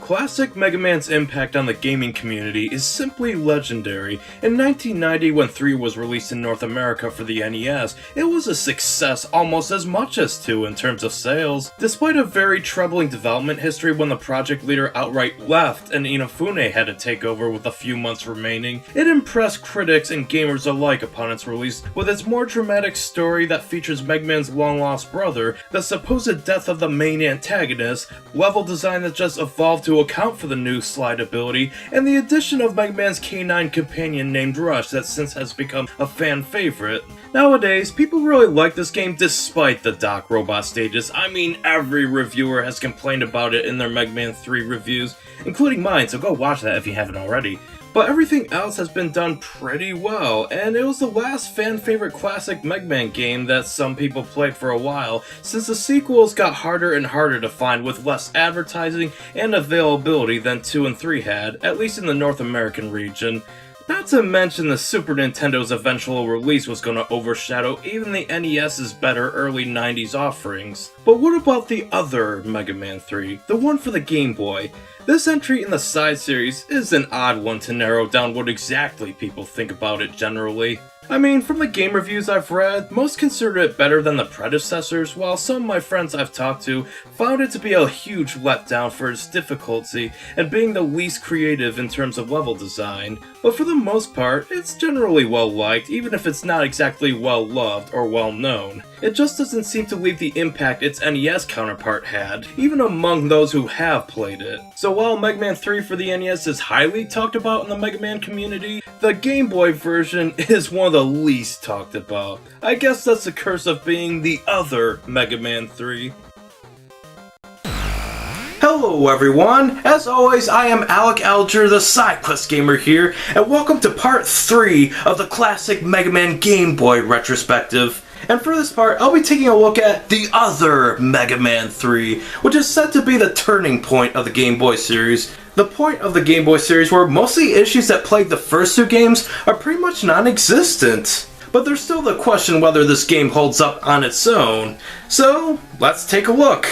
Classic Mega Man's impact on the gaming community is simply legendary. In 1990, when 3 was released in North America for the NES, it was a success almost as much as 2 in terms of sales. Despite a very troubling development history when the project leader outright left and Inafune had to take over with a few months remaining, it impressed critics and gamers alike upon its release with its more dramatic story that features Mega Man's long-lost brother, the supposed death of the main antagonist, level design that just evolved to account for the new slide ability, and the addition of Mega Man's canine companion named Rush that since has become a fan favorite. Nowadays, people really like this game despite the Doc Robot stages. I mean, every reviewer has complained about it in their Mega Man 3 reviews, including mine, so go watch that if you haven't already. But everything else has been done pretty well, and it was the last fan-favorite classic Mega Man game that some people played for a while, since the sequels got harder and harder to find with less advertising and availability than 2 and 3 had, at least in the North American region. Not to mention the Super Nintendo's eventual release was going to overshadow even the NES's better early 90s offerings. But what about the other Mega Man 3, the one for the Game Boy? This entry in the side series is an odd one to narrow down what exactly people think about it generally. I mean, from the game reviews I've read, most consider it better than the predecessors, while some of my friends I've talked to found it to be a huge letdown for its difficulty and being the least creative in terms of level design. But for the most part, it's generally well liked, even if it's not exactly well loved or well known. It just doesn't seem to leave the impact its NES counterpart had, even among those who have played it. So while Mega Man 3 for the NES is highly talked about in the Mega Man community, the Game Boy version is one of the least talked about. I guess that's the curse of being the other Mega Man 3. Hello everyone! As always, I am Alec Alger, the Sidequest Gamer here, and welcome to part 3 of the classic Mega Man Game Boy retrospective. And for this part, I'll be taking a look at the other Mega Man 3, which is said to be the turning point of the Game Boy series. The point of the Game Boy series where most of the issues that plagued the first 2 games are pretty much non-existent. But there's still the question whether this game holds up on its own. So, let's take a look.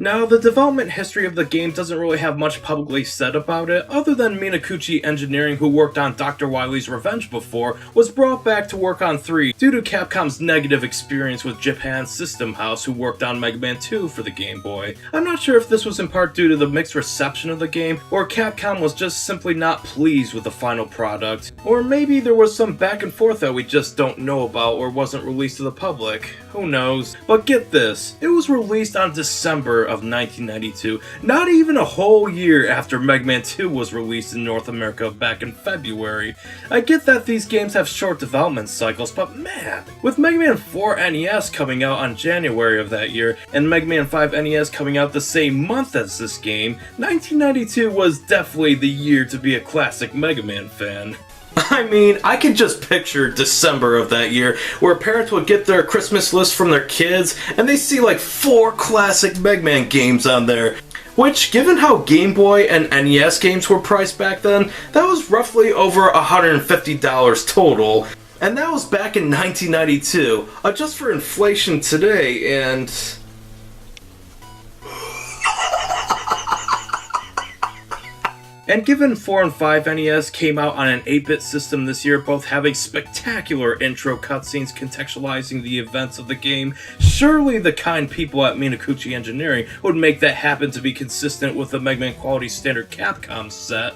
Now, the development history of the game doesn't really have much publicly said about it, other than Minakuchi Engineering, who worked on Dr. Wily's Revenge before, was brought back to work on 3 due to Capcom's negative experience with Japan's System House, who worked on Mega Man 2 for the Game Boy. I'm not sure if this was in part due to the mixed reception of the game, or Capcom was just simply not pleased with the final product, or maybe there was some back and forth that we just don't know about or wasn't released to the public. Who knows? But get this, it was released on December of 1992, not even a whole year after Mega Man 2 was released in North America back in February. I get that these games have short development cycles, but man, with Mega Man 4 NES coming out on January of that year, and Mega Man 5 NES coming out the same month as this game, 1992 was definitely the year to be a classic Mega Man fan. I mean, I can just picture December of that year, where parents would get their Christmas list from their kids, and they see like 4 classic Mega Man games on there. Which, given how Game Boy and NES games were priced back then, that was roughly over $150 total. And that was back in 1992. Adjust for inflation today, and... And given 4 and 5 NES came out on an 8-bit system this year, both having spectacular intro cutscenes contextualizing the events of the game, surely the kind people at Minakuchi Engineering would make that happen to be consistent with the Mega Man quality standard Capcom set.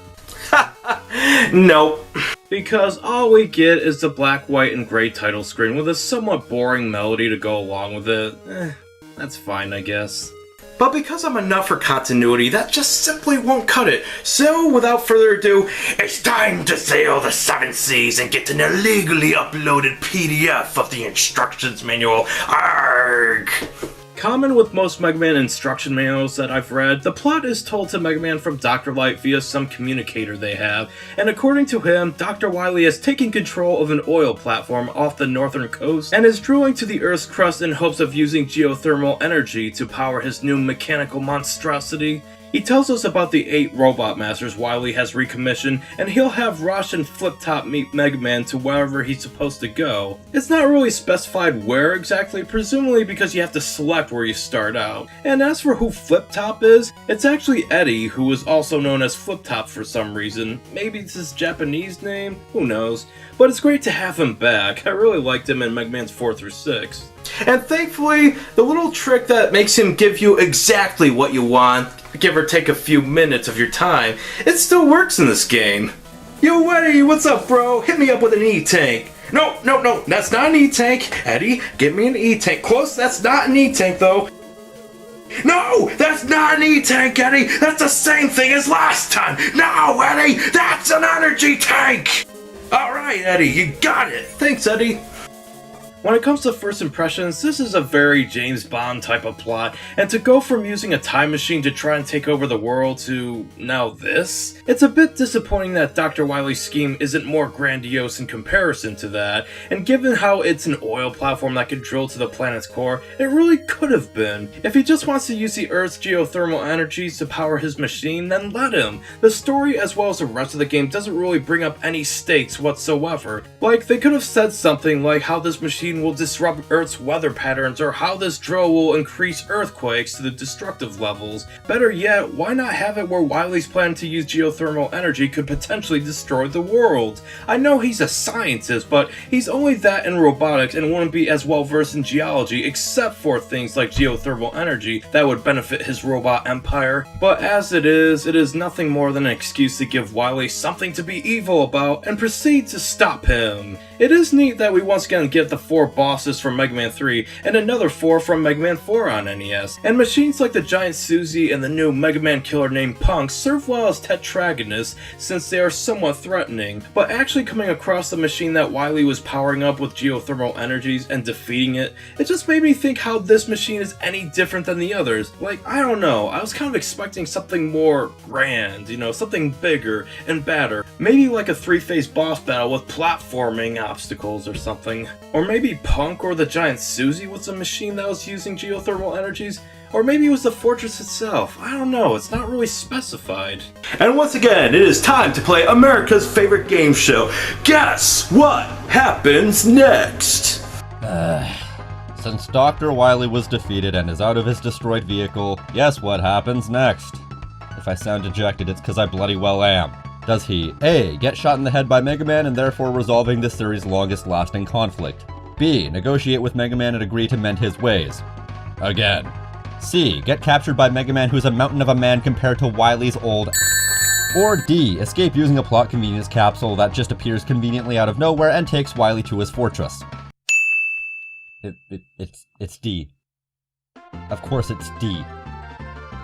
Nope. Because all we get is the black, white, and gray title screen with a somewhat boring melody to go along with it. That's fine, I guess. But because I'm a nut for continuity, that just simply won't cut it. So, without further ado, it's time to sail the 7 seas and get an illegally uploaded PDF of the instructions manual. Arrgh! Common with most Mega Man instruction manuals that I've read, the plot is told to Mega Man from Dr. Light via some communicator they have, and according to him, Dr. Wily has taken control of an oil platform off the northern coast and is drilling to the Earth's crust in hopes of using geothermal energy to power his new mechanical monstrosity. He tells us about the 8 robot masters Wily has recommissioned, and he'll have Rush and Flip-Top meet Mega Man to wherever he's supposed to go. It's not really specified where exactly, presumably because you have to select where you start out. And as for who Flip-Top is, it's actually Eddie, who is also known as Flip-Top for some reason. Maybe it's his Japanese name? Who knows? But it's great to have him back. I really liked him in Mega Man's 4 through 6. And thankfully, the little trick that makes him give you exactly what you want, give or take a few minutes of your time, it still works in this game. Yo, Eddie, what's up, bro? Hit me up with an E-Tank. No, that's not an E-Tank. Eddie, give me an E-Tank. Close, that's not an E-Tank, though. No, that's not an E-Tank, Eddie. That's the same thing as last time. No, Eddie, that's an energy tank. All right, Eddie, you got it. Thanks, Eddie. When it comes to first impressions, this is a very James Bond type of plot, and to go from using a time machine to try and take over the world to now this, it's a bit disappointing that Dr. Wily's scheme isn't more grandiose in comparison to that, and given how it's an oil platform that can drill to the planet's core, it really could have been. If he just wants to use the Earth's geothermal energies to power his machine, then let him. The story as well as the rest of the game doesn't really bring up any stakes whatsoever. Like, they could have said something like how this machine will disrupt Earth's weather patterns, or how this drill will increase earthquakes to the destructive levels. Better yet, why not have it where Wily's plan to use geothermal energy could potentially destroy the world? I know he's a scientist, but he's only that in robotics and wouldn't be as well versed in geology except for things like geothermal energy that would benefit his robot empire. But as it is nothing more than an excuse to give Wily something to be evil about and proceed to stop him. It is neat that we once again get the 4 bosses from Mega Man 3 and another 4 from Mega Man 4 on NES, and machines like the giant Suzy and the new Mega Man killer named Punk serve well as tetragonists since they are somewhat threatening, but actually coming across the machine that Wily was powering up with geothermal energies and defeating it, it just made me think how this machine is any different than the others. Like, I don't know, I was kind of expecting something more grand, you know, something bigger and badder. Maybe like a 3-phase boss battle with platforming obstacles or something. Or maybe Punk or the giant Suzy was a machine that was using geothermal energies. Or maybe it was the fortress itself. I don't know, it's not really specified. And once again, it is time to play America's favorite game show. Guess what happens next? Since Dr. Wily was defeated and is out of his destroyed vehicle, guess what happens next? If I sound dejected, it's because I bloody well am. Does he A. get shot in the head by Mega Man and therefore resolving this series' longest lasting conflict? B. negotiate with Mega Man and agree to mend his ways? Again. C. get captured by Mega Man who's a mountain of a man compared to Wily's old Or D. escape using a plot convenience capsule that just appears conveniently out of nowhere and takes Wily to his fortress? It's D. Of course it's D.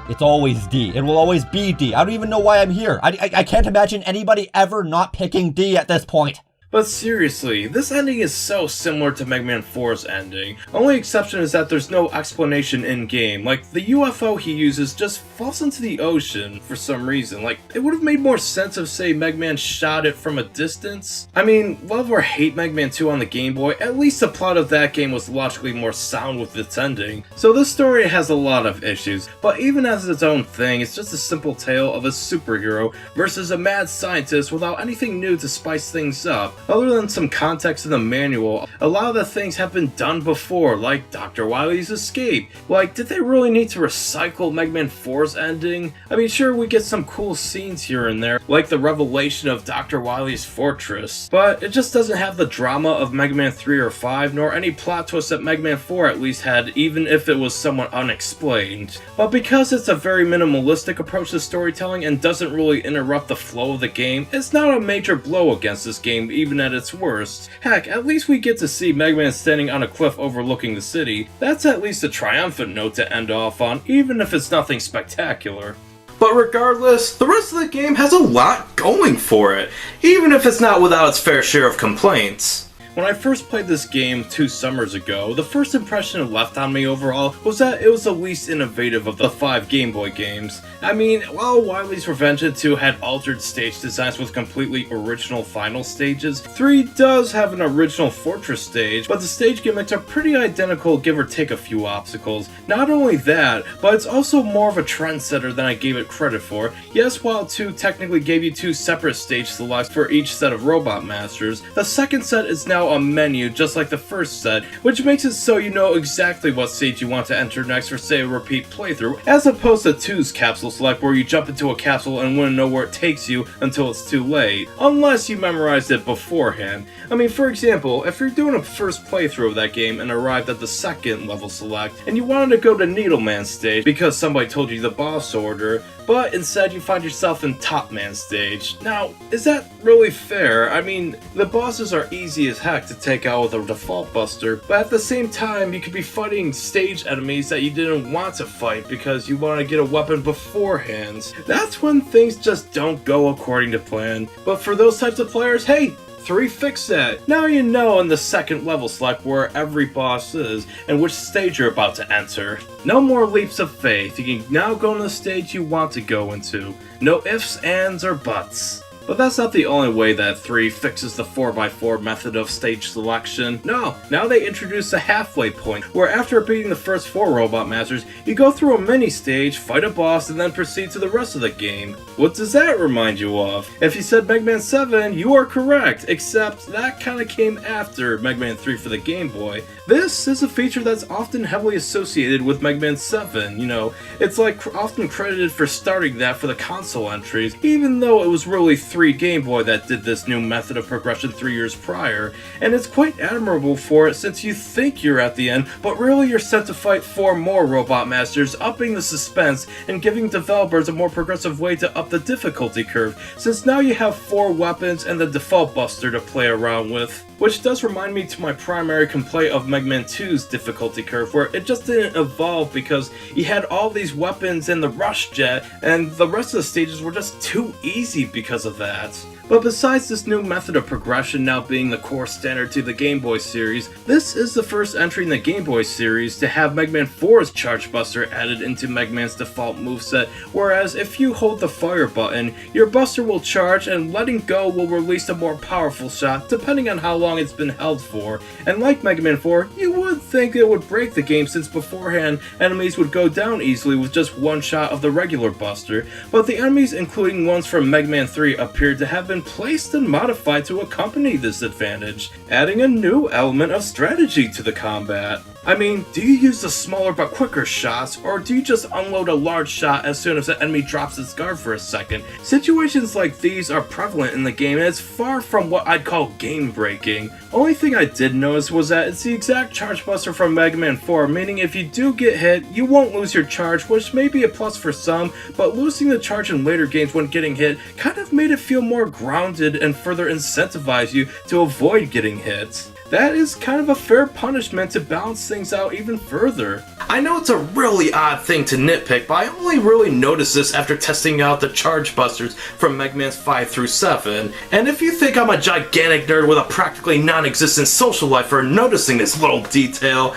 It's always D. It will always be D. I don't even know why I'm here. I can't imagine anybody ever not picking D at this point. But seriously, this ending is so similar to Mega Man 4's ending. Only exception is that there's no explanation in-game. Like, the UFO he uses just falls into the ocean for some reason. Like, it would have made more sense if, say, Mega Man shot it from a distance. I mean, love or hate Mega Man 2 on the Game Boy, at least the plot of that game was logically more sound with its ending. So this story has a lot of issues, but even as its own thing, it's just a simple tale of a superhero versus a mad scientist without anything new to spice things up. Other than some context in the manual, a lot of the things have been done before, like Dr. Wily's escape. Like, did they really need to recycle Mega Man 4's ending? I mean, sure, we get some cool scenes here and there, like the revelation of Dr. Wily's fortress, but it just doesn't have the drama of Mega Man 3 or 5, nor any plot twist that Mega Man 4 at least had, even if it was somewhat unexplained. But because it's a very minimalistic approach to storytelling and doesn't really interrupt the flow of the game, it's not a major blow against this game, even at its worst. Heck, at least we get to see Mega Man standing on a cliff overlooking the city. That's at least a triumphant note to end off on, even if it's nothing spectacular. But regardless, the rest of the game has a lot going for it, even if it's not without its fair share of complaints. When I first played this game 2 summers ago, the first impression it left on me overall was that it was the least innovative of the 5 Game Boy games. I mean, while Wily's Revenge 2 had altered stage designs with completely original final stages, 3 does have an original fortress stage, but the stage gimmicks are pretty identical, give or take a few obstacles. Not only that, but it's also more of a trendsetter than I gave it credit for. Yes, while 2 technically gave you 2 separate stage selects for each set of Robot Masters, the second set is now a menu just like the first set, which makes it so you know exactly what stage you want to enter next for say a repeat playthrough, as opposed to 2's capsule select where you jump into a capsule and wouldn't know where it takes you until it's too late, unless you memorized it beforehand. I mean, for example, if you're doing a first playthrough of that game and arrived at the second level select, and you wanted to go to Needleman stage because somebody told you the boss order, but instead you find yourself in Top Man stage. Now, is that really fair? I mean, the bosses are easy as heck to take out with a default buster, but at the same time you could be fighting stage enemies that you didn't want to fight because you want to get a weapon beforehand. That's when things just don't go according to plan. But for those types of players, hey, 3 fixed that. Now you know in the second level select where every boss is and which stage you're about to enter. No more leaps of faith, you can now go on the stage you want to go into. No ifs, ands, or buts. But that's not the only way that 3 fixes the 4x4 method of stage selection. No, now they introduce a halfway point, where after beating the first 4 Robot Masters, you go through a mini-stage, fight a boss, and then proceed to the rest of the game. What does that remind you of? If you said Mega Man 7, you are correct, except that kinda came after Mega Man 3 for the Game Boy. This is a feature that's often heavily associated with Mega Man 7, you know, it's like often credited for starting that for the console entries, even though it was really 3 Game Boy that did this new method of progression 3 years prior, and it's quite admirable for it since you think you're at the end, but really you're sent to fight 4 more Robot Masters, upping the suspense and giving developers a more progressive way to up the difficulty curve, since now you have 4 weapons and the default buster to play around with. Which does remind me to my primary complaint of Mega Man 2's difficulty curve, where it just didn't evolve because you had all these weapons in the Rush Jet, and the rest of the stages were just too easy because of that. But besides this new method of progression now being the core standard to the Game Boy series, this is the first entry in the Game Boy series to have Mega Man 4's Charge Buster added into Mega Man's default moveset, whereas if you hold the fire button, your buster will charge and letting go will release a more powerful shot depending on how long it's been held for. And like Mega Man 4, you would think it would break the game since beforehand enemies would go down easily with just one shot of the regular buster, but the enemies including ones from Mega Man 3 appeared to have been placed and modified to accompany this advantage, adding a new element of strategy to the combat. I mean, do you use the smaller but quicker shots, or do you just unload a large shot as soon as the enemy drops its guard for a second? Situations like these are prevalent in the game and it's far from what I'd call game breaking. Only thing I did notice was that it's the exact charge buster from Mega Man 4, meaning if you do get hit, you won't lose your charge, which may be a plus for some, but losing the charge in later games when getting hit kind of made it feel more grounded and further incentivize you to avoid getting hit. That is kind of a fair punishment to balance things out even further. I know it's a really odd thing to nitpick, but I only really noticed this after testing out the charge busters from Mega Man 5 through 7. And if you think I'm a gigantic nerd with a practically non-existent social life for noticing this little detail,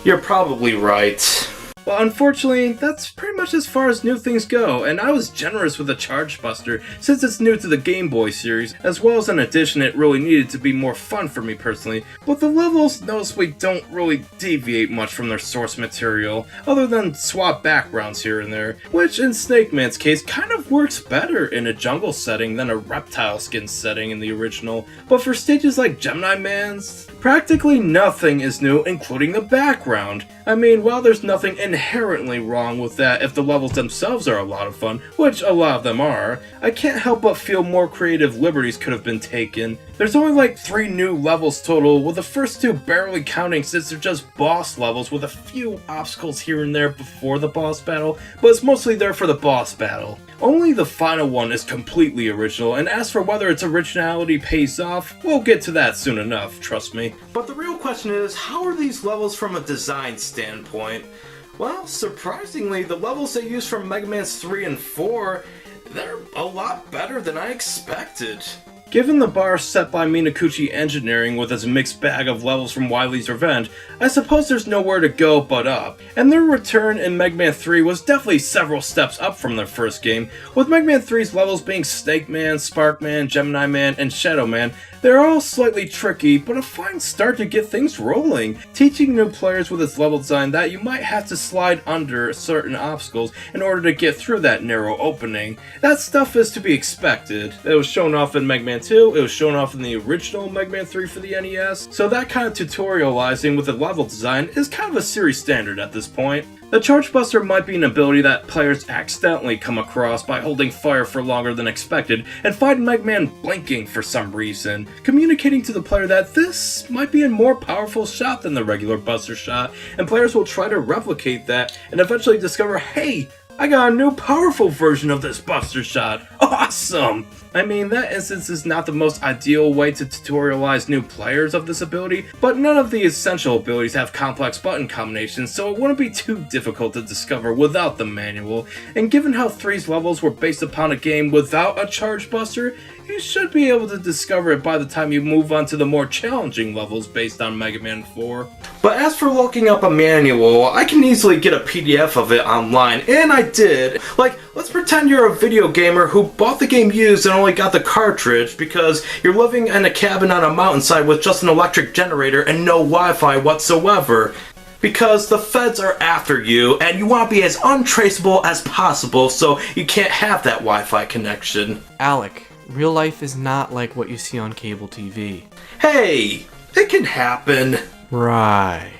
you're probably right. Well, unfortunately, that's pretty much as far as new things go, and I was generous with the Charge Buster since it's new to the Game Boy series, as well as an addition it really needed to be more fun for me personally, but the levels noticeably don't really deviate much from their source material, other than swap backgrounds here and there, which in Snake Man's case kind of works better in a jungle setting than a reptile skin setting in the original, but for stages like Gemini Man's, practically nothing is new, including the background. I mean, while there's nothing inherently wrong with that if the levels themselves are a lot of fun, which a lot of them are, I can't help but feel more creative liberties could have been taken. There's only like 3 new levels total, with the first 2 barely counting since they're just boss levels with a few obstacles here and there before the boss battle, but it's mostly there for the boss battle. Only the final one is completely original, and as for whether its originality pays off, we'll get to that soon enough, trust me. But the real question is, how are these levels from a design standpoint? Well, surprisingly, the levels they use from Mega Man's 3 and 4, they're a lot better than I expected. Given the bar set by Minakuchi Engineering with its mixed bag of levels from Wily's Revenge, I suppose there's nowhere to go but up. And their return in Mega Man 3 was definitely several steps up from their first game, with Mega Man 3's levels being Snake Man, Spark Man, Gemini Man, and Shadow Man. They're all slightly tricky, but a fine start to get things rolling, teaching new players with its level design that you might have to slide under certain obstacles in order to get through that narrow opening. That stuff is to be expected. It was shown off in Mega Man 2, it was shown off in the original Mega Man 3 for the NES, so that kind of tutorializing with the level design is kind of a series standard at this point. The Charge Buster might be an ability that players accidentally come across by holding fire for longer than expected and find Mega Man blinking for some reason, communicating to the player that this might be a more powerful shot than the regular Buster shot, and players will try to replicate that and eventually discover, hey, I got a new powerful version of this Buster shot. Awesome! I mean, that instance is not the most ideal way to tutorialize new players of this ability, but none of the essential abilities have complex button combinations, so it wouldn't be too difficult to discover without the manual, and given how 3's levels were based upon a game without a Charge Buster, you should be able to discover it by the time you move on to the more challenging levels based on Mega Man 4. But as for looking up a manual, I can easily get a PDF of it online, and I did. Like, let's pretend you're a video gamer who bought the game used and only got the cartridge because you're living in a cabin on a mountainside with just an electric generator and no Wi-Fi whatsoever. Because the feds are after you, and you want to be as untraceable as possible, so you can't have that Wi-Fi connection. Alec, real life is not like what you see on cable TV. Hey, it can happen. Right.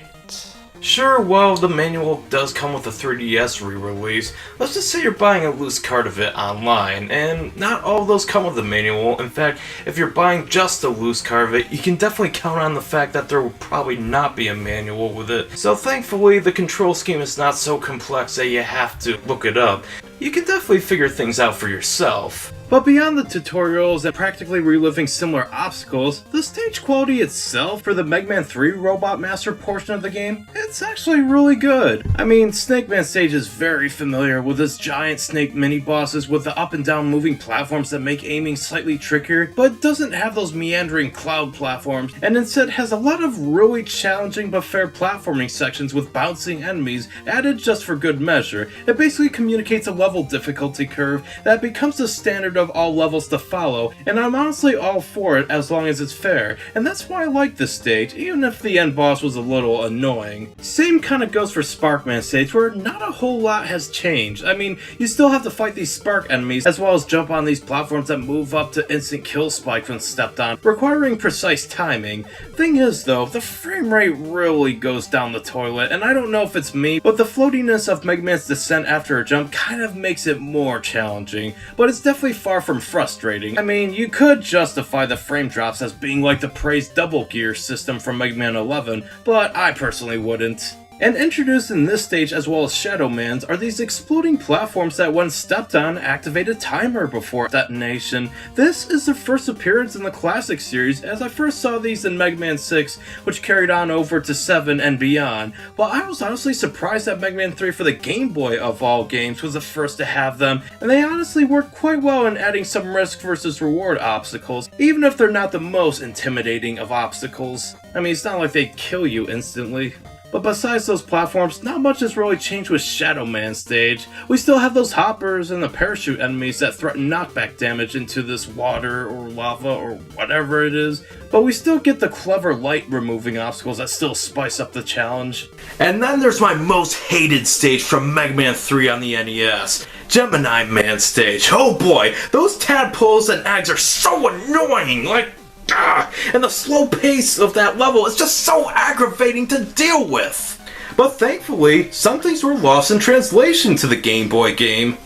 Sure, well, the manual does come with a 3DS re-release. Let's just say you're buying a loose card of it online, and not all of those come with a manual. In fact, if you're buying just a loose card of it, you can definitely count on the fact that there will probably not be a manual with it. So thankfully, the control scheme is not so complex that you have to look it up. You can definitely figure things out for yourself. But beyond the tutorials and practically reliving similar obstacles, the stage quality itself for the Mega Man 3 Robot Master portion of the game, it's actually really good. I mean, Snake Man stage is very familiar with its giant snake mini-bosses with the up and down moving platforms that make aiming slightly trickier, but doesn't have those meandering cloud platforms, and instead has a lot of really challenging but fair platforming sections with bouncing enemies added just for good measure. It basically communicates a level difficulty curve that becomes the standard of all levels to follow, and I'm honestly all for it as long as it's fair, and that's why I like this stage, even if the end boss was a little annoying. Same kinda goes for Sparkman stage, where not a whole lot has changed. I mean, you still have to fight these spark enemies, as well as jump on these platforms that move up to instant kill spike when stepped on, requiring precise timing. Thing is though, the frame rate really goes down the toilet, and I don't know if it's me, but the floatiness of Mega Man's descent after a jump kind of makes it more challenging, but it's definitely far from frustrating. I mean, you could justify the frame drops as being like the praised double gear system from Mega Man 11, but I personally wouldn't. And introduced in this stage as well as Shadow Man's are these exploding platforms that when stepped on activate a timer before detonation. This is the first appearance in the classic series, as I first saw these in Mega Man 6, which carried on over to 7 and beyond, but I was honestly surprised that Mega Man 3 for the Game Boy of all games was the first to have them, and they honestly work quite well in adding some risk versus reward obstacles, even if they're not the most intimidating of obstacles. I mean, it's not like they kill you instantly. But besides those platforms, not much has really changed with Shadow Man stage. We still have those hoppers and the parachute enemies that threaten knockback damage into this water or lava or whatever it is, but we still get the clever light removing obstacles that still spice up the challenge. And then there's my most hated stage from Mega Man 3 on the NES, Gemini Man stage. Oh boy, those tadpoles and eggs are so annoying, and the slow pace of that level is just so aggravating to deal with. But thankfully, some things were lost in translation to the Game Boy game.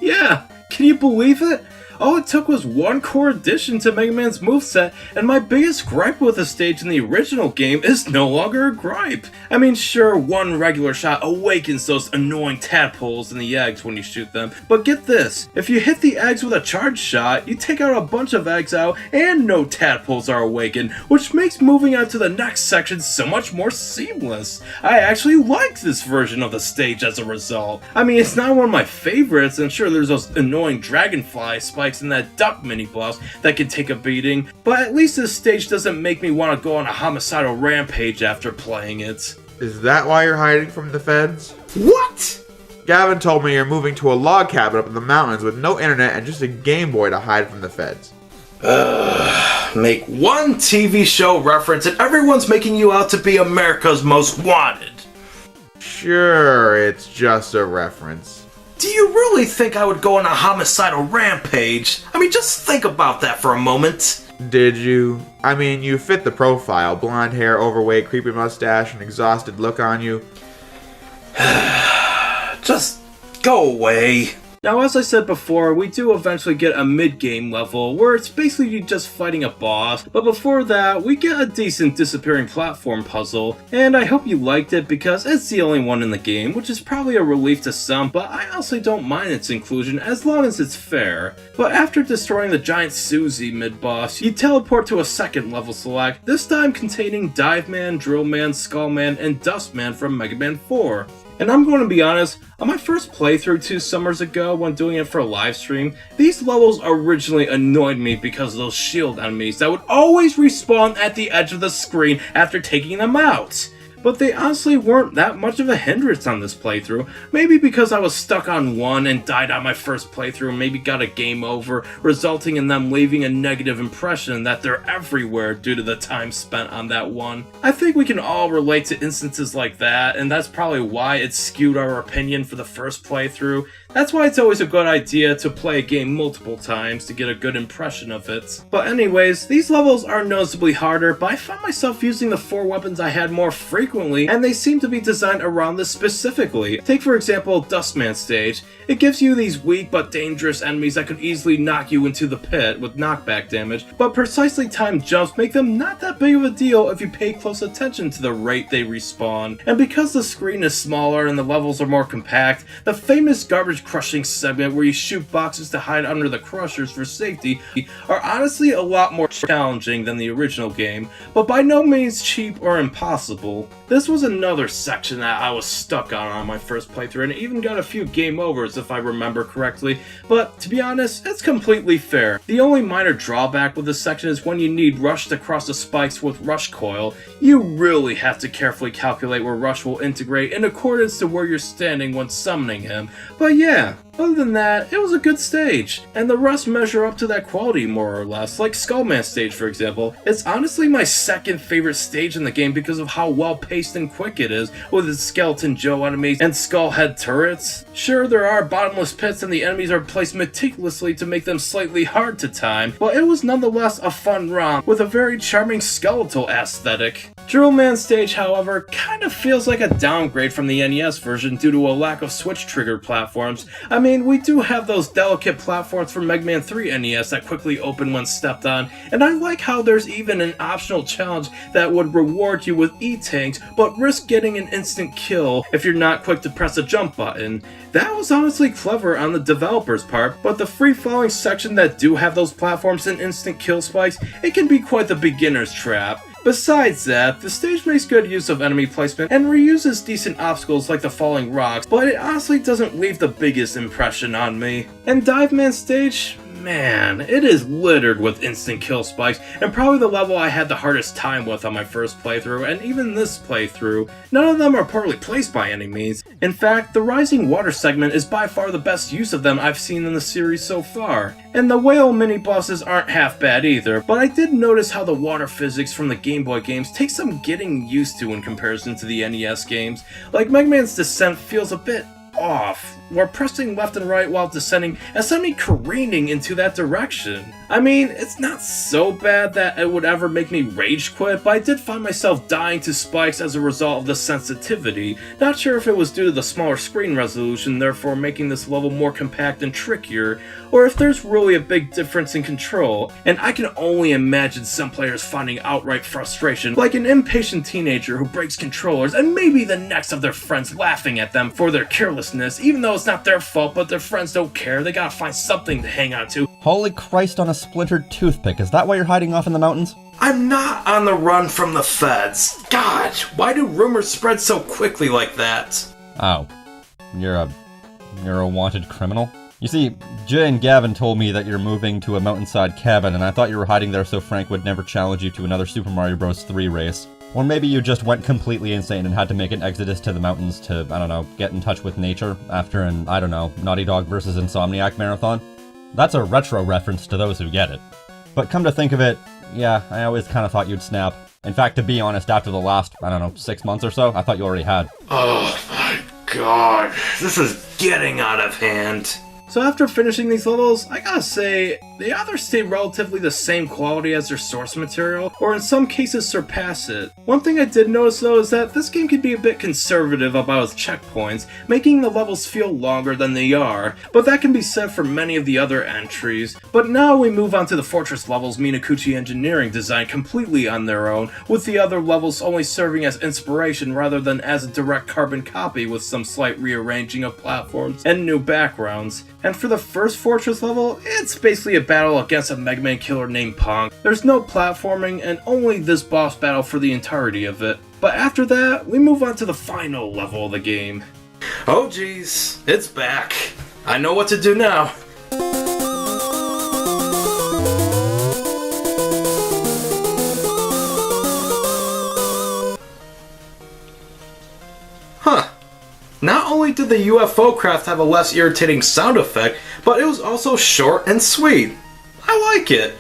Yeah, can you believe it? All it took was one core addition to Mega Man's moveset, and my biggest gripe with the stage in the original game is no longer a gripe. I mean, sure, one regular shot awakens those annoying tadpoles and the eggs when you shoot them, but get this, if you hit the eggs with a charge shot, you take out a bunch of eggs out and no tadpoles are awakened, which makes moving on to the next section so much more seamless. I actually like this version of the stage as a result. I mean, it's not one of my favorites, and sure, there's those annoying dragonfly spikes spikes and that duck mini-boss that can take a beating, but at least this stage doesn't make me want to go on a homicidal rampage after playing it. Is that why you're hiding from the feds? What? Gavin told me you're moving to a log cabin up in the mountains with no internet and just a Game Boy to hide from the feds. Make one TV show reference and everyone's making you out to be America's Most Wanted. Sure, it's just a reference. Do you really think I would go on a homicidal rampage? I mean, just think about that for a moment. Did you? I mean, you fit the profile. Blonde hair, overweight, creepy mustache, an exhausted look on you. Just go away. Now, as I said before, we do eventually get a mid-game level where it's basically just fighting a boss, but before that, we get a decent disappearing platform puzzle, and I hope you liked it because it's the only one in the game, which is probably a relief to some, but I honestly don't mind its inclusion as long as it's fair. But after destroying the giant Suzy mid-boss, you teleport to a second level select, this time containing Dive Man, Drill Man, Skull Man, and Dust Man from Mega Man 4. And I'm going to be honest, on my first playthrough 2 summers ago when doing it for a live stream, these levels originally annoyed me because of those shield enemies that would always respawn at the edge of the screen after taking them out. But they honestly weren't that much of a hindrance on this playthrough, maybe because I was stuck on one and died on my first playthrough and maybe got a game over, resulting in them leaving a negative impression that they're everywhere due to the time spent on that one. I think we can all relate to instances like that, and that's probably why it skewed our opinion for the first playthrough. That's why it's always a good idea to play a game multiple times to get a good impression of it. But anyways, these levels are noticeably harder, but I found myself using the 4 weapons I had more frequently, and they seem to be designed around this specifically. Take for example Dustman stage. It gives you these weak but dangerous enemies that could easily knock you into the pit with knockback damage, but precisely timed jumps make them not that big of a deal if you pay close attention to the rate they respawn. And because the screen is smaller and the levels are more compact, the famous garbage crushing segment where you shoot boxes to hide under the crushers for safety are honestly a lot more challenging than the original game, but by no means cheap or impossible. This was another section that I was stuck on my first playthrough, and it even got a few game overs if I remember correctly, but to be honest, it's completely fair. The only minor drawback with this section is when you need Rush to cross the spikes with Rush Coil, you really have to carefully calculate where Rush will integrate in accordance to where you're standing when summoning him. But yeah, other than that, it was a good stage, and the rest measure up to that quality more or less, like Skullman stage for example. It's honestly my second favorite stage in the game because of how well paced and quick it is, with its Skeleton Joe enemies and Skullhead turrets. Sure, there are bottomless pits and the enemies are placed meticulously to make them slightly hard to time, but it was nonetheless a fun romp with a very charming skeletal aesthetic. Drillman stage, however, kind of feels like a downgrade from the NES version due to a lack of switch trigger platforms. I mean, we do have those delicate platforms from Mega Man 3 NES that quickly open when stepped on, and I like how there's even an optional challenge that would reward you with E-tanks, but risk getting an instant kill if you're not quick to press a jump button. That was honestly clever on the developer's part, but the free-falling section that do have those platforms and instant kill spikes, it can be quite the beginner's trap. Besides that, the stage makes good use of enemy placement and reuses decent obstacles like the falling rocks, but it honestly doesn't leave the biggest impression on me. And Dive Man stage? Man, it is littered with instant kill spikes, and probably the level I had the hardest time with on my first playthrough, and even this playthrough. None of them are poorly placed by any means. In fact, the Rising Water segment is by far the best use of them I've seen in the series so far. And the whale mini-bosses aren't half bad either, but I did notice how the water physics from the Game Boy games take some getting used to in comparison to the NES games. Like Mega Man's Descent feels a bit off, where pressing left and right while descending and send me careening into that direction. I mean, it's not so bad that it would ever make me rage quit, but I did find myself dying to spikes as a result of the sensitivity. Not sure if it was due to the smaller screen resolution, therefore making this level more compact and trickier, or if there's really a big difference in control, and I can only imagine some players finding outright frustration, like an impatient teenager who breaks controllers and maybe the necks of their friends laughing at them for their carelessness, even though it's not their fault, but their friends don't care, they gotta find something to hang on to. Holy Christ on a splintered toothpick, is that why you're hiding off in the mountains? I'm not on the run from the feds. God, why do rumors spread so quickly like that? Oh. You're a wanted criminal? You see, Jay and Gavin told me that you're moving to a mountainside cabin, and I thought you were hiding there so Frank would never challenge you to another Super Mario Bros. 3 race. Or maybe you just went completely insane and had to make an exodus to the mountains to, I don't know, get in touch with nature after an, I don't know, Naughty Dog vs. Insomniac marathon. That's a retro reference to those who get it. But come to think of it, yeah, I always kind of thought you'd snap. In fact, to be honest, after the last, I don't know, 6 months or so, I thought you already had. Oh my god, this is getting out of hand. So after finishing these levels, I gotta say, they either stay relatively the same quality as their source material, or in some cases surpass it. One thing I did notice though is that this game can be a bit conservative about its checkpoints, making the levels feel longer than they are, but that can be said for many of the other entries. But now we move on to the fortress levels Minakuchi Engineering designed completely on their own, with the other levels only serving as inspiration rather than as a direct carbon copy with some slight rearranging of platforms and new backgrounds. And for the first fortress level, it's basically a battle against a Mega Man killer named Pong. There's no platforming and only this boss battle for the entirety of it. But after that, we move on to the final level of the game. Oh geez, it's back. I know what to do now. Huh. Not only did the UFO craft have a less irritating sound effect, but it was also short and sweet. I like it.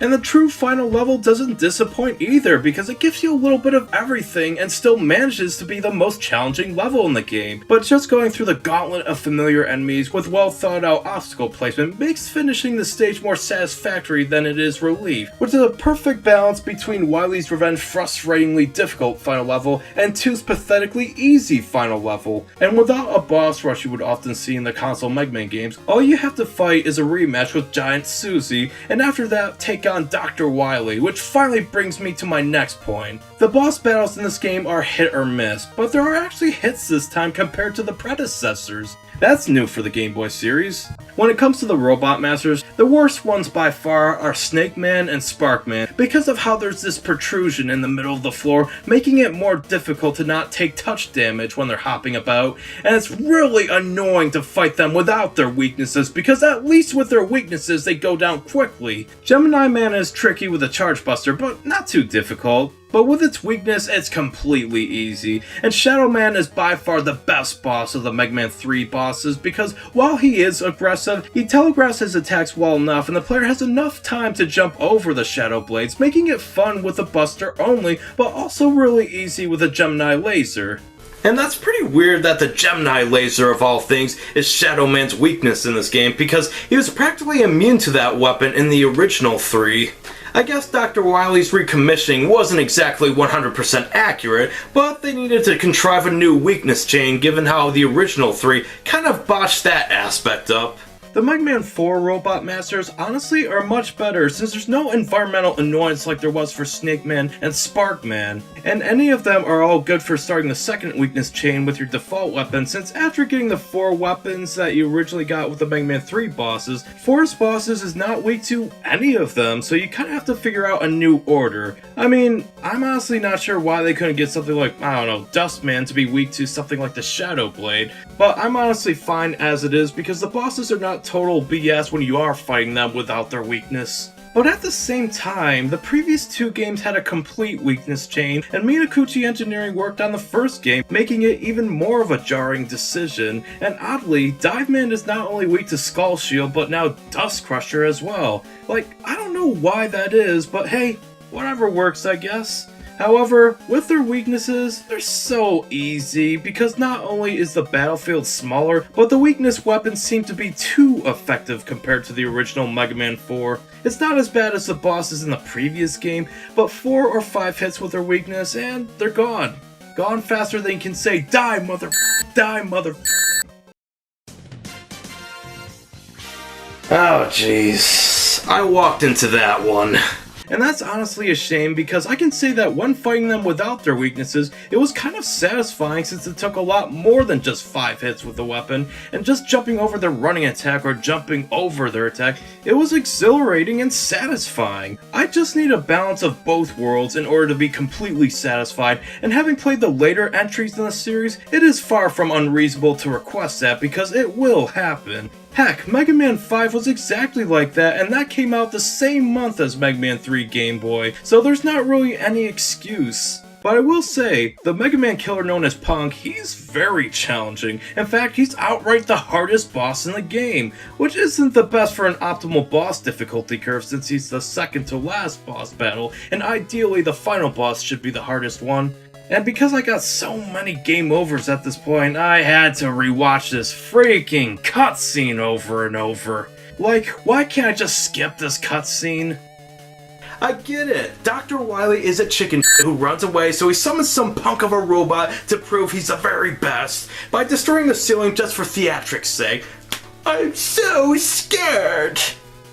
And the true final level doesn't disappoint either, because it gives you a little bit of everything and still manages to be the most challenging level in the game. But just going through the gauntlet of familiar enemies with well thought out obstacle placement makes finishing the stage more satisfactory than it is relief, which is a perfect balance between Wily's Revenge frustratingly difficult final level and 2's pathetically easy final level. And without a boss rush you would often see in the console Mega Man games, all you have to fight is a rematch with Giant Suzy, and after that take on Dr. Wily, which finally brings me to my next point. The boss battles in this game are hit or miss, but there are actually hits this time compared to the predecessors. That's new for the Game Boy series. When it comes to the Robot Masters, the worst ones by far are Snake Man and Spark Man because of how there's this protrusion in the middle of the floor, making it more difficult to not take touch damage when they're hopping about, and it's really annoying to fight them without their weaknesses because at least with their weaknesses they go down quickly. Gemini Man is tricky with a Charge Buster, but not too difficult. But with its weakness, it's completely easy, and Shadow Man is by far the best boss of the Mega Man 3 bosses because while he is aggressive, he telegraphs his attacks well enough and the player has enough time to jump over the Shadow Blades, making it fun with a Buster only, but also really easy with a Gemini Laser. And that's pretty weird that the Gemini Laser of all things is Shadow Man's weakness in this game because he was practically immune to that weapon in the original 3. I guess Dr. Wily's recommissioning wasn't exactly 100% accurate, but they needed to contrive a new weakness chain given how the original 3 kind of botched that aspect up. The Mega Man 4 Robot Masters honestly are much better since there's no environmental annoyance like there was for Snake Man and Spark Man, and any of them are all good for starting the second weakness chain with your default weapon since after getting the 4 weapons that you originally got with the Mega Man 3 bosses, 4's bosses is not weak to any of them, so you kind of have to figure out a new order. I mean, I'm honestly not sure why they couldn't get something like, I don't know, Dustman to be weak to something like the Shadow Blade, but I'm honestly fine as it is because the bosses are not total BS when you are fighting them without their weakness. But at the same time, the previous 2 games had a complete weakness chain, and Minakuchi Engineering worked on the first game, making it even more of a jarring decision. And oddly, Dive Man is not only weak to Skull Shield, but now Dust Crusher as well. Like, I don't know why that is, but hey, whatever works, I guess. However, with their weaknesses, they're so easy because not only is the battlefield smaller, but the weakness weapons seem to be too effective compared to the original Mega Man 4. It's not as bad as the bosses in the previous game, but 4 or 5 hits with their weakness and they're gone. Gone faster than you can say, die mother, die mother. Oh jeez, I walked into that one. And that's honestly a shame because I can say that when fighting them without their weaknesses, it was kind of satisfying since it took a lot more than just 5 hits with the weapon, and just jumping over their running attack or jumping over their attack, it was exhilarating and satisfying. I just need a balance of both worlds in order to be completely satisfied, and having played the later entries in the series, it is far from unreasonable to request that because it will happen. Heck, Mega Man 5 was exactly like that, and that came out the same month as Mega Man 3 Game Boy, so there's not really any excuse. But I will say, the Mega Man killer known as Punk, he's very challenging. In fact, he's outright the hardest boss in the game, which isn't the best for an optimal boss difficulty curve since he's the second to last boss battle, and ideally the final boss should be the hardest one. And because I got so many game overs at this point, I had to rewatch this freaking cutscene over and over. Like, why can't I just skip this cutscene? I get it. Dr. Wily is a chicken who runs away, so he summons some punk of a robot to prove he's the very best by destroying the ceiling just for theatrics' sake. I'm so scared.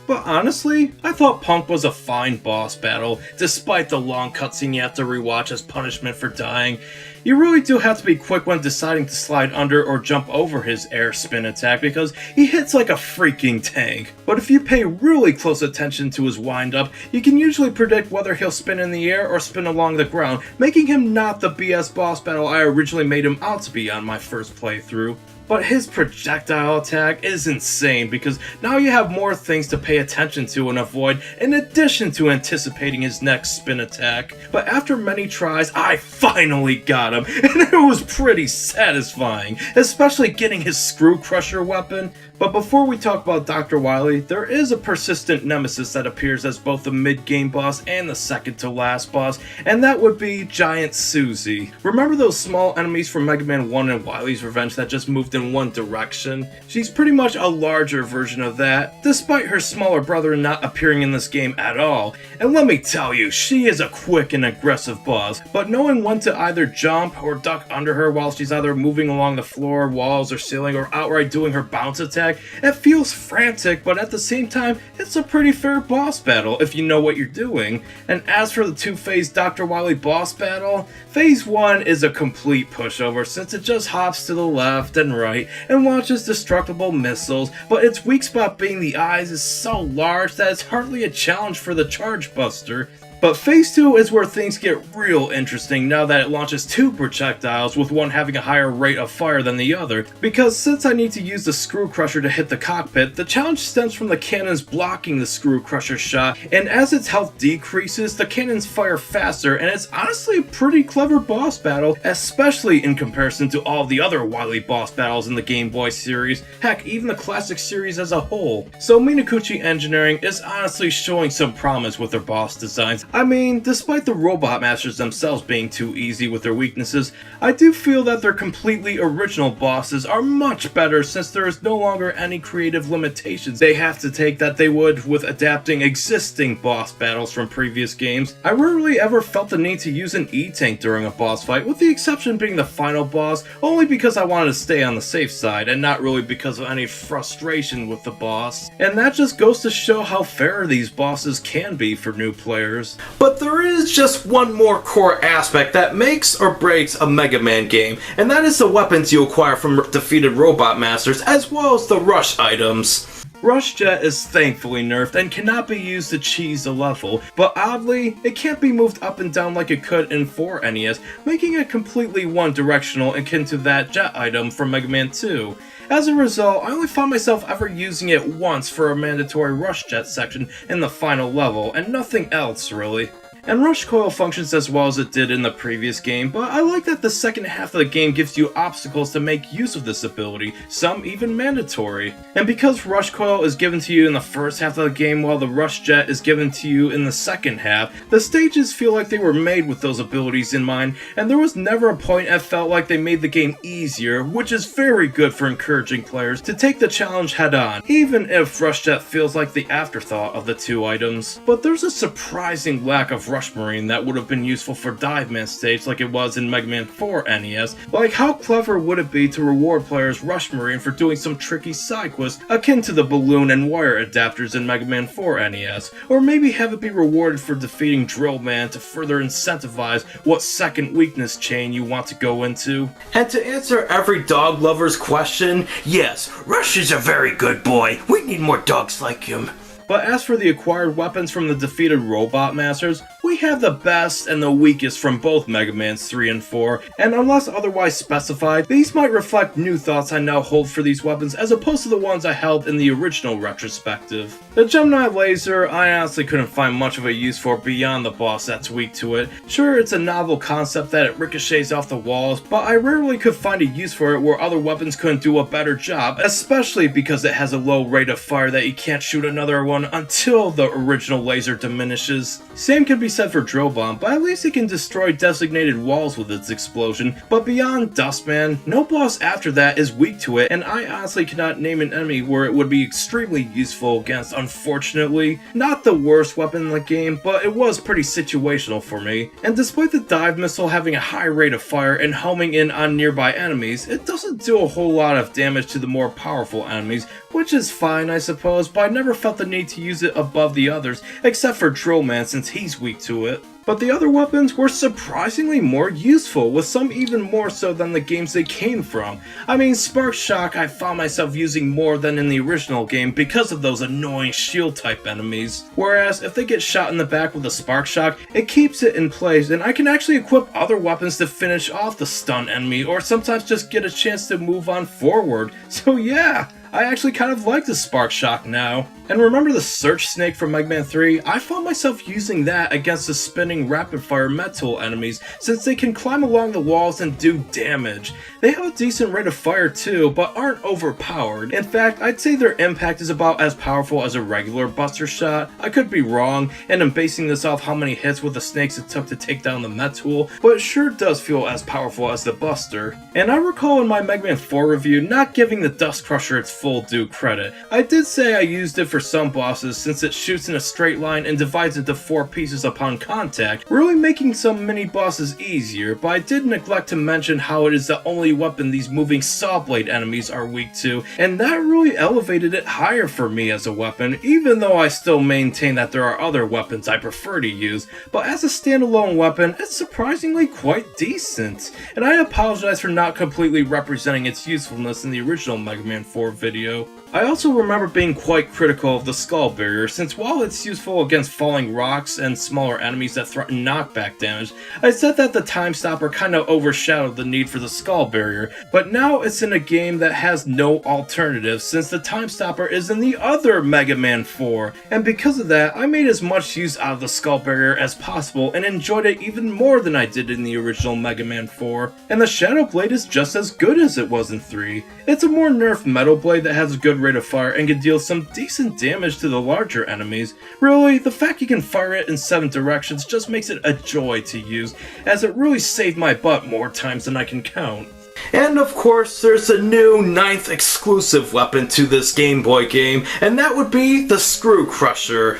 But honestly, I thought Punk was a fine boss battle, despite the long cutscene you have to rewatch as punishment for dying. You really do have to be quick when deciding to slide under or jump over his air spin attack because he hits like a freaking tank. But if you pay really close attention to his wind-up, you can usually predict whether he'll spin in the air or spin along the ground, making him not the BS boss battle I originally made him out to be on my first playthrough. But his projectile attack is insane because now you have more things to pay attention to and avoid in addition to anticipating his next spin attack. But after many tries, I finally got him, and it was pretty satisfying, especially getting his Screw Crusher weapon. But before we talk about Dr. Wily, there is a persistent nemesis that appears as both the mid-game boss and the second to last boss, and that would be Giant Suzy. Remember those small enemies from Mega Man 1 and Wily's Revenge that just moved in one direction? She's pretty much a larger version of that, despite her smaller brother not appearing in this game at all. And let me tell you, she is a quick and aggressive boss, but knowing when to either jump or duck under her while she's either moving along the floor, walls, or ceiling, or outright doing her bounce attack, it feels frantic, but at the same time, it's a pretty fair boss battle if you know what you're doing. And as for the two-phase Dr. Wily boss battle, Phase 1 is a complete pushover since it just hops to the left and right and launches destructible missiles, but its weak spot being the eyes is so large that it's hardly a challenge for the Charge Buster. But Phase 2 is where things get real interesting now that it launches two projectiles, with one having a higher rate of fire than the other, because since I need to use the Screw Crusher to hit the cockpit, the challenge stems from the cannons blocking the Screw Crusher shot, and as its health decreases, the cannons fire faster, and it's honestly a pretty clever boss battle, especially in comparison to all the other Wily boss battles in the Game Boy series, heck, even the classic series as a whole. So Minakuchi Engineering is honestly showing some promise with their boss designs. I mean, despite the Robot Masters themselves being too easy with their weaknesses, I do feel that their completely original bosses are much better since there is no longer any creative limitations they have to take that they would with adapting existing boss battles from previous games. I rarely ever felt the need to use an E-Tank during a boss fight, with the exception being the final boss, only because I wanted to stay on the safe side and not really because of any frustration with the boss. And that just goes to show how fair these bosses can be for new players. But there is just one more core aspect that makes or breaks a Mega Man game, and that is the weapons you acquire from defeated Robot Masters, as well as the rush items. Rush Jet is thankfully nerfed and cannot be used to cheese the level, but oddly, it can't be moved up and down like it could in 4 NES, making it completely one-directional akin to that jet item from Mega Man 2. As a result, I only found myself ever using it once for a mandatory Rush Jet section in the final level, and nothing else really. And Rush Coil functions as well as it did in the previous game, but I like that the second half of the game gives you obstacles to make use of this ability, some even mandatory. And because Rush Coil is given to you in the first half of the game while the Rush Jet is given to you in the second half, the stages feel like they were made with those abilities in mind, and there was never a point I felt like they made the game easier, which is very good for encouraging players to take the challenge head on, even if Rush Jet feels like the afterthought of the two items. But there's a surprising lack of Rush Marine that would have been useful for Dive Man stage like it was in Mega Man 4 NES. Like, how clever would it be to reward players Rush Marine for doing some tricky side quests akin to the balloon and wire adapters in Mega Man 4 NES? Or maybe have it be rewarded for defeating Drill Man to further incentivize what second weakness chain you want to go into? And to answer every dog lover's question, yes, Rush is a very good boy. We need more dogs like him. But as for the acquired weapons from the defeated Robot Masters, we we have the best and the weakest from both Mega Mans 3 and 4, and unless otherwise specified, these might reflect new thoughts I now hold for these weapons as opposed to the ones I held in the original retrospective. The Gemini laser, I honestly couldn't find much of a use for beyond the boss that's weak to it. Sure, it's a novel concept that it ricochets off the walls, but I rarely could find a use for it where other weapons couldn't do a better job, especially because it has a low rate of fire that you can't shoot another one until the original laser diminishes. Same can be said for Drill Bomb, but at least it can destroy designated walls with its explosion, but beyond Dustman, no boss after that is weak to it, and I honestly cannot name an enemy where it would be extremely useful against, unfortunately. Not the worst weapon in the game, but it was pretty situational for me, and despite the dive missile having a high rate of fire and homing in on nearby enemies, it doesn't do a whole lot of damage to the more powerful enemies, which is fine I suppose, but I never felt the need to use it above the others, except for Drillman since he's weak to it. But the other weapons were surprisingly more useful, with some even more so than the games they came from. I mean, Spark Shock I found myself using more than in the original game because of those annoying shield type enemies. Whereas if they get shot in the back with a Spark Shock, it keeps it in place and I can actually equip other weapons to finish off the stun enemy or sometimes just get a chance to move on forward. So yeah, I actually kind of like the Spark Shock now. And remember the Search Snake from Mega Man 3? I found myself using that against the spinning rapid-fire metal enemies since they can climb along the walls and do damage. They have a decent rate of fire too, but aren't overpowered. In fact, I'd say their impact is about as powerful as a regular Buster Shot. I could be wrong, and I'm basing this off how many hits with the snakes it took to take down the metal, but it sure does feel as powerful as the Buster. And I recall in my Mega Man 4 review not giving the Dust Crusher its full due credit. I did say I used it for some bosses since it shoots in a straight line and divides into 4 pieces upon contact, really making some mini bosses easier, but I did neglect to mention how it is the only weapon these moving saw blade enemies are weak to, and that really elevated it higher for me as a weapon, even though I still maintain that there are other weapons I prefer to use, but as a standalone weapon, it's surprisingly quite decent, and I apologize for not completely representing its usefulness in the original Mega Man 4 video. I also remember being quite critical of the Skull Barrier, since while it's useful against falling rocks and smaller enemies that threaten knockback damage, I said that the Time Stopper kinda overshadowed the need for the Skull Barrier, but now it's in a game that has no alternative since the Time Stopper is in the other Mega Man 4, and because of that, I made as much use out of the Skull Barrier as possible and enjoyed it even more than I did in the original Mega Man 4, and the Shadow Blade is just as good as it was in 3. It's a more nerfed metal blade that has a good rate of fire and can deal some decent damage to the larger enemies. Really, the fact you can fire it in 7 directions just makes it a joy to use, as it really saved my butt more times than I can count. And of course, there's a new 9th exclusive weapon to this Game Boy game, and that would be the Screw Crusher.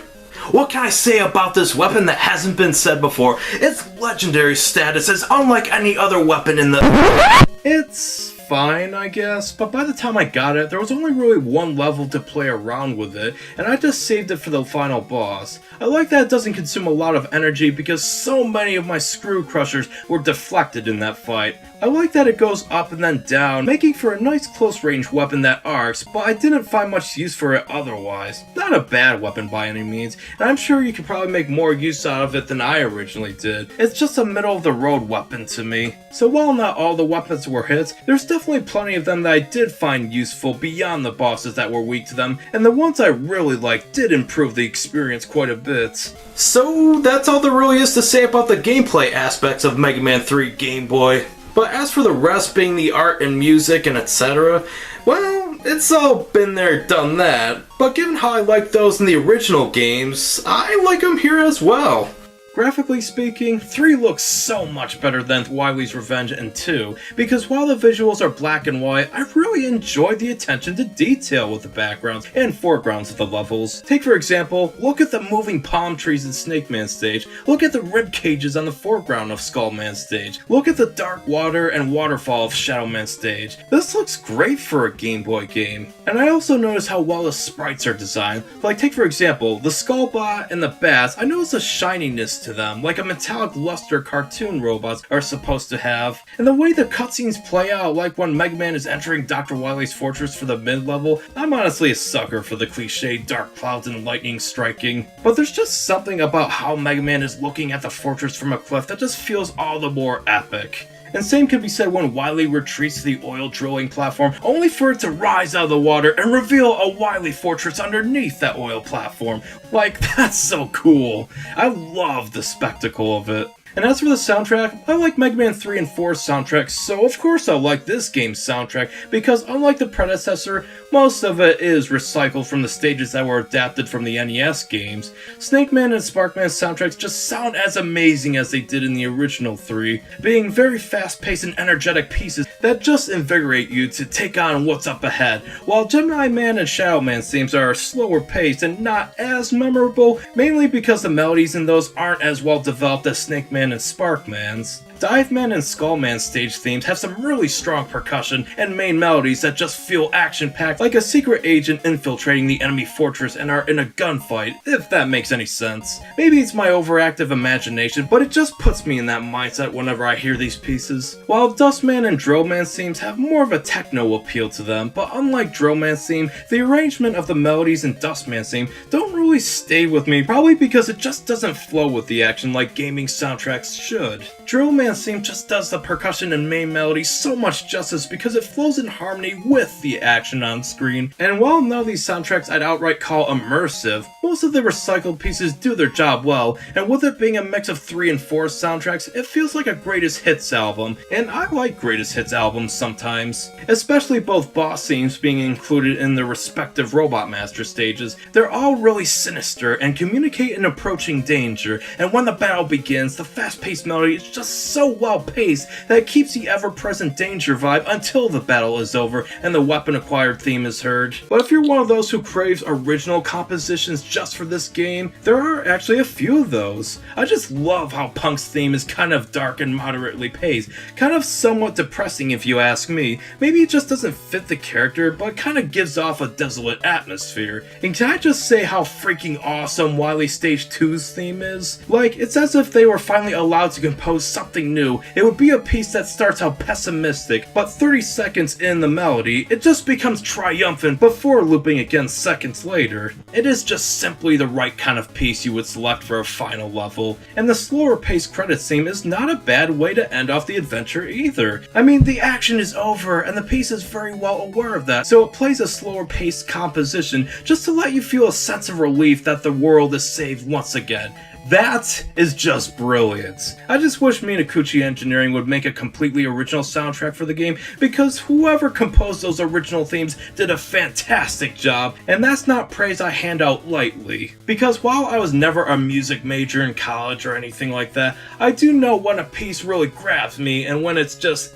What can I say about this weapon that hasn't been said before? Its legendary status is unlike any other weapon in the... It's fine, I guess, but by the time I got it, there was only really one level to play around with it, and I just saved it for the final boss. I like that it doesn't consume a lot of energy because so many of my Screw Crushers were deflected in that fight. I like that it goes up and then down, making for a nice close-range weapon that arcs, but I didn't find much use for it otherwise. Not a bad weapon by any means, and I'm sure you could probably make more use out of it than I originally did. It's just a middle-of-the-road weapon to me. So while not all the weapons were hits, there's definitely plenty of them that I did find useful beyond the bosses that were weak to them, and the ones I really liked did improve the experience quite a bit. So that's all there really is to say about the gameplay aspects of Mega Man 3 Game Boy. But as for the rest being the art and music and etc., well, it's all been there, done that. But given how I like those in the original games, I like them here as well. Graphically speaking, 3 looks so much better than Wily's Revenge and 2, because while the visuals are black and white, I really enjoyed the attention to detail with the backgrounds and foregrounds of the levels. Take for example, look at the moving palm trees in Snake Man stage, look at the rib cages on the foreground of Skull Man stage, look at the dark water and waterfall of Shadow Man stage. This looks great for a Game Boy game. And I also noticed how well the sprites are designed. Like take for example, the Skullbot and the bats, I noticed a shininess to them, like a metallic luster cartoon robots are supposed to have. And the way the cutscenes play out, like when Mega Man is entering Dr. Wily's fortress for the mid-level, I'm honestly a sucker for the cliche dark clouds and lightning striking. But there's just something about how Mega Man is looking at the fortress from a cliff that just feels all the more epic. And same could be said when Wily retreats to the oil drilling platform, only for it to rise out of the water and reveal a Wily fortress underneath that oil platform. Like, that's so cool. I love the spectacle of it. And as for the soundtrack, I like Mega Man 3 and 4's soundtracks, so of course I like this game's soundtrack, because unlike the predecessor, most of it is recycled from the stages that were adapted from the NES games. Snake Man and Spark Man's soundtracks just sound as amazing as they did in the original 3, being very fast-paced and energetic pieces that just invigorate you to take on what's up ahead, while Gemini Man and Shadow Man's themes are slower paced and not as memorable, mainly because the melodies in those aren't as well developed as Snake Man and Spark Man's. Dive Man and Skull Man's stage themes have some really strong percussion and main melodies that just feel action-packed, like a secret agent infiltrating the enemy fortress and are in a gunfight, if that makes any sense. Maybe it's my overactive imagination, but it just puts me in that mindset whenever I hear these pieces. While Dustman and Drill Man's themes have more of a techno appeal to them, but unlike Drill Man's theme, the arrangement of the melodies in Dustman's theme don't really stay with me, probably because it just doesn't flow with the action like gaming soundtracks should. Drill Man's theme just does the percussion and main melody so much justice because it flows in harmony with the action on screen. And while none of these soundtracks I'd outright call immersive, most of the recycled pieces do their job well, and with it being a mix of 3 and 4 soundtracks, it feels like a greatest hits album, and I like greatest hits albums sometimes. Especially both boss themes being included in their respective Robot Master stages. They're all really sinister and communicate an approaching danger, and when the battle begins, the fast-paced melody is just so well-paced that it keeps the ever-present danger vibe until the battle is over and the weapon-acquired theme is heard. But if you're one of those who craves original compositions just for this game, there are actually a few of those. I just love how Punk's theme is kind of dark and moderately paced, kind of somewhat depressing if you ask me. Maybe it just doesn't fit the character, but kind of gives off a desolate atmosphere. And can I just say how freaking awesome Wily Stage 2's theme is? Like, it's as if they were finally allowed to compose something new. It would be a piece that starts out pessimistic, but 30 seconds in the melody, it just becomes triumphant before looping again seconds later. It is just simply the right kind of piece you would select for a final level. And the slower paced credits theme is not a bad way to end off the adventure either. I mean, the action is over, and the piece is very well aware of that, so it plays a slower paced composition just to let you feel a sense of relief that the world is saved once again. That is just brilliant. I just wish Minakuchi Engineering would make a completely original soundtrack for the game, because whoever composed those original themes did a fantastic job, and that's not praise I hand out lightly. Because while I was never a music major in college or anything like that, I do know when a piece really grabs me and when it's just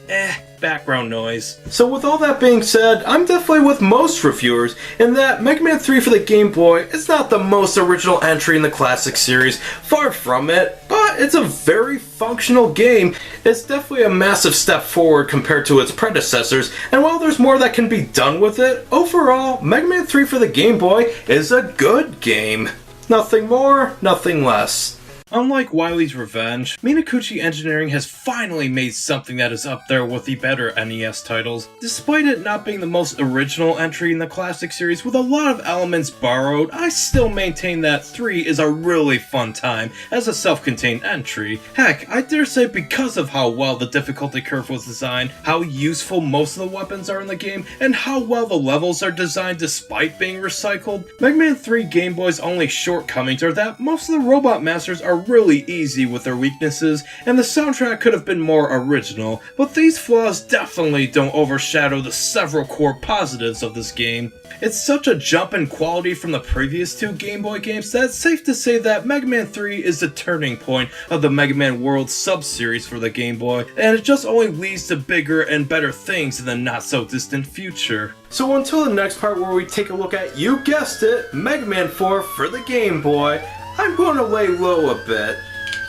background noise. So with all that being said, I'm definitely with most reviewers in that Mega Man 3 for the Game Boy is not the most original entry in the classic series, far from it, but it's a very functional game. It's definitely a massive step forward compared to its predecessors, and while there's more that can be done with it, overall, Mega Man 3 for the Game Boy is a good game. Nothing more, nothing less. Unlike Wily's Revenge, Minakuchi Engineering has finally made something that is up there with the better NES titles. Despite it not being the most original entry in the classic series with a lot of elements borrowed, I still maintain that 3 is a really fun time as a self-contained entry. Heck, I dare say because of how well the difficulty curve was designed, how useful most of the weapons are in the game, and how well the levels are designed despite being recycled, Mega Man 3 Game Boy's only shortcomings are that most of the Robot Masters are really easy with their weaknesses, and the soundtrack could have been more original, but these flaws definitely don't overshadow the several core positives of this game. It's such a jump in quality from the previous 2 Game Boy games that it's safe to say that Mega Man 3 is the turning point of the Mega Man World sub-series for the Game Boy, and it just only leads to bigger and better things in the not-so-distant future. So until the next part where we take a look at, you guessed it, Mega Man 4 for the Game Boy, I'm going to lay low a bit,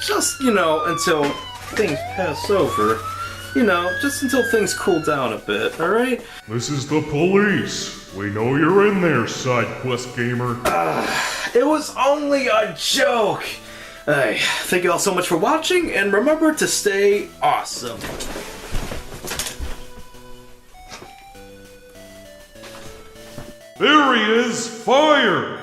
just, until things pass over. Just until things cool down a bit, alright? This is the police. We know you're in there, side quest gamer. It was only a joke! Hey, thank you all so much for watching, and remember to stay awesome. There he is! Fire!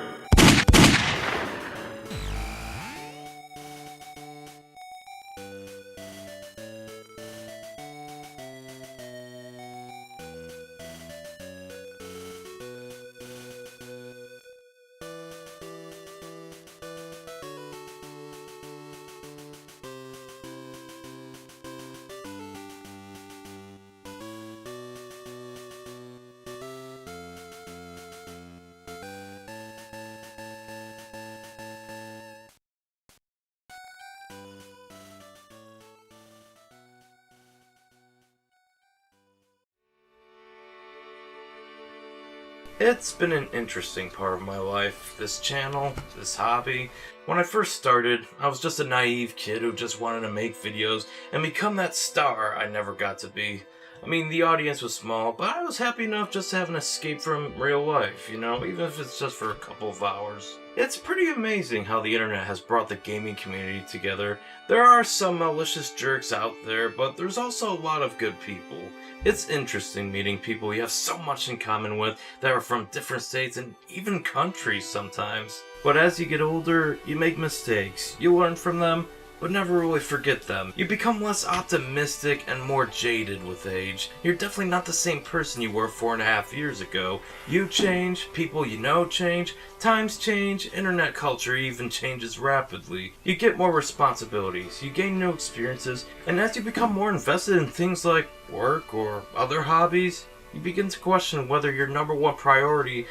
It's been an interesting part of my life, this channel, this hobby. When I first started, I was just a naive kid who just wanted to make videos and become that star I never got to be. I mean, the audience was small, but I was happy enough just to have an escape from real life, you know, even if it's just for a couple of hours. It's pretty amazing how the internet has brought the gaming community together. There are some malicious jerks out there, but there's also a lot of good people. It's interesting meeting people you have so much in common with that are from different states and even countries sometimes. But as you get older, you make mistakes. You learn from them, but never really forget them. You become less optimistic and more jaded with age. You're definitely not the same person you were 4.5 years ago. You change, people you know change, times change, internet culture even changes rapidly. You get more responsibilities, you gain new experiences, and as you become more invested in things like work or other hobbies, you begin to question whether your number one priority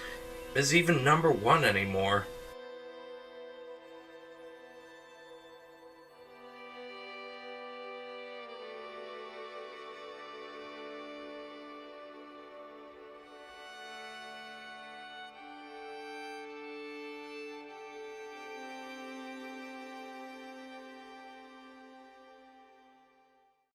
is even number one anymore.